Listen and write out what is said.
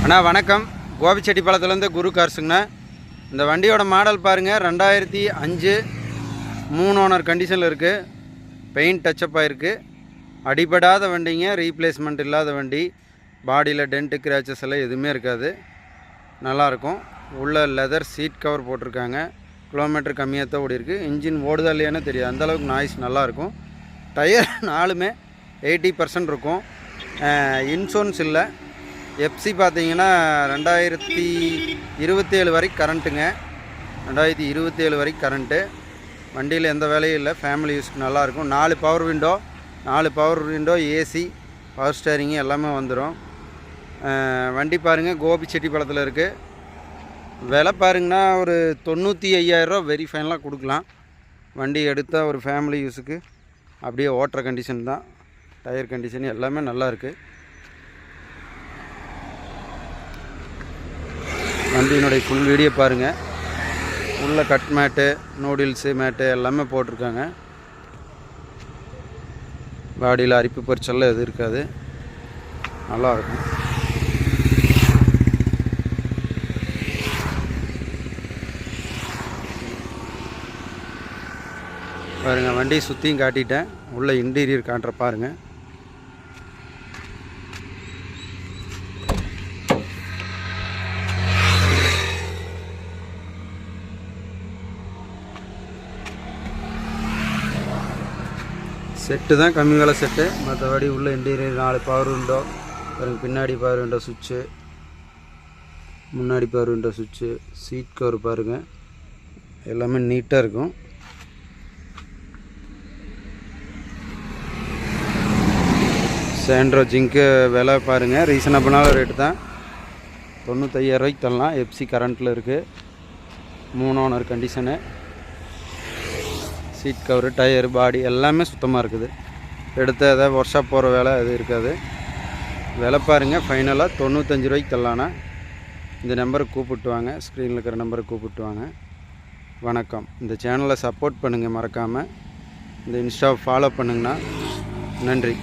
அண்ணா வணக்கம். கோபிச்செட்டிப்பாளையத்துலேருந்து குரு கார்ஸுங்கண்ணா. இந்த வண்டியோட மாடல் பாருங்கள், 2005 3 ஓனர் கண்டிஷனில் இருக்குது. பெயிண்ட் டச்சப் ஆகிருக்கு. அடிபடாத வண்டிங்க, ரீப்ளேஸ்மெண்ட் இல்லாத வண்டி. பாடியில் டென்ட்டு கிராச்சஸ் எல்லாம் எதுவுமே இருக்காது. நல்லாயிருக்கும். உள்ள லெதர் சீட் கவர் போட்டிருக்காங்க. கிலோமீட்டர் கம்மியாக தான் ஓடி இருக்குது. இன்ஜின் ஓடுதா இல்லையானு தெரியாது, அந்தளவுக்கு நாய்ஸ் நல்லாயிருக்கும். டயர் 4மே 80% இருக்கும். இன்சூரன்ஸ் இல்லை. எஃப்சி பார்த்தீங்கன்னா 2027 வரைக்கும் கரண்ட்டுங்க. 2027 வரைக்கும் கரண்ட்டு. வண்டியில் எந்த வேலையும் இல்லை. ஃபேமிலி யூஸ்க்கு நல்லாயிருக்கும். 4 power window AC, power steering எல்லாமே வந்துடும். வண்டி பாருங்கள், கோபிச்செட்டிப்பாளையத்தில் இருக்குது. விலை பாருங்கன்னா ஒரு 95,000 ரூபா வெரி ஃபைனலாக கொடுக்கலாம். வண்டி எடுத்தால் ஒரு ஃபேமிலி யூஸுக்கு அப்படியே ஓட்டுற கண்டிஷன் தான். டயர் கண்டிஷன் எல்லாமே நல்லா இருக்குது. வண்டியினுடைய ஃபுல் வீடியோ பாருங்கள். உள்ள கட் மேட்டு, நூடில்ஸு மேட்டு எல்லாமே போட்டிருக்காங்க. பாடியில் அரிப்பு பறிச்செல்லாம் எதுவும் இருக்காது. நல்லாயிருக்கும். பாருங்கள், வண்டியை சுற்றியும் காட்டிட்டேன். உள்ள இன்டீரியர் காட்டுற பாருங்கள். செட்டு தான் கம்மி விலை செட்டு. மற்றபடி உள்ள இன்டீரியர் 4 பவர் விண்டோ பாருங்கள். பின்னாடி பவர் விண்டோ சுவிட்சு, முன்னாடி பவர் விண்டோ சுவிட்சு, சீட் கவர் பாருங்கள். எல்லாமே நீட்டாக இருக்கும். சாண்ட்ரோ ஜிங்க்கு விலை பாருங்கள், ரீசனபிளான ரேட்டு தான். 95,000 ரூபாய்க்கு தரலாம். எஃப்சி கரண்ட்டில் இருக்குது. 3 owner condition. Seat cover, tyre, body எல்லாமே சுத்தமாக இருக்குது. எடுத்த ஏதாவது ஒர்க் ஷாப் போகிற வேலை அது இருக்காது. விலை பாருங்கள், ஃபைனலாக 95 ரூபாய்க்கு தரலான்னா இந்த நம்பருக்கு கூப்பிட்டு வாங்க. ஸ்க்ரீனில் இருக்கிற நம்பருக்கு கூப்பிட்டு வாங்க. வணக்கம். இந்த சேனலை சப்போர்ட் பண்ணுங்கள் மறக்காமல். இந்த இன்ஸ்டாவை ஃபாலோ பண்ணுங்கண்ணா. நன்றி.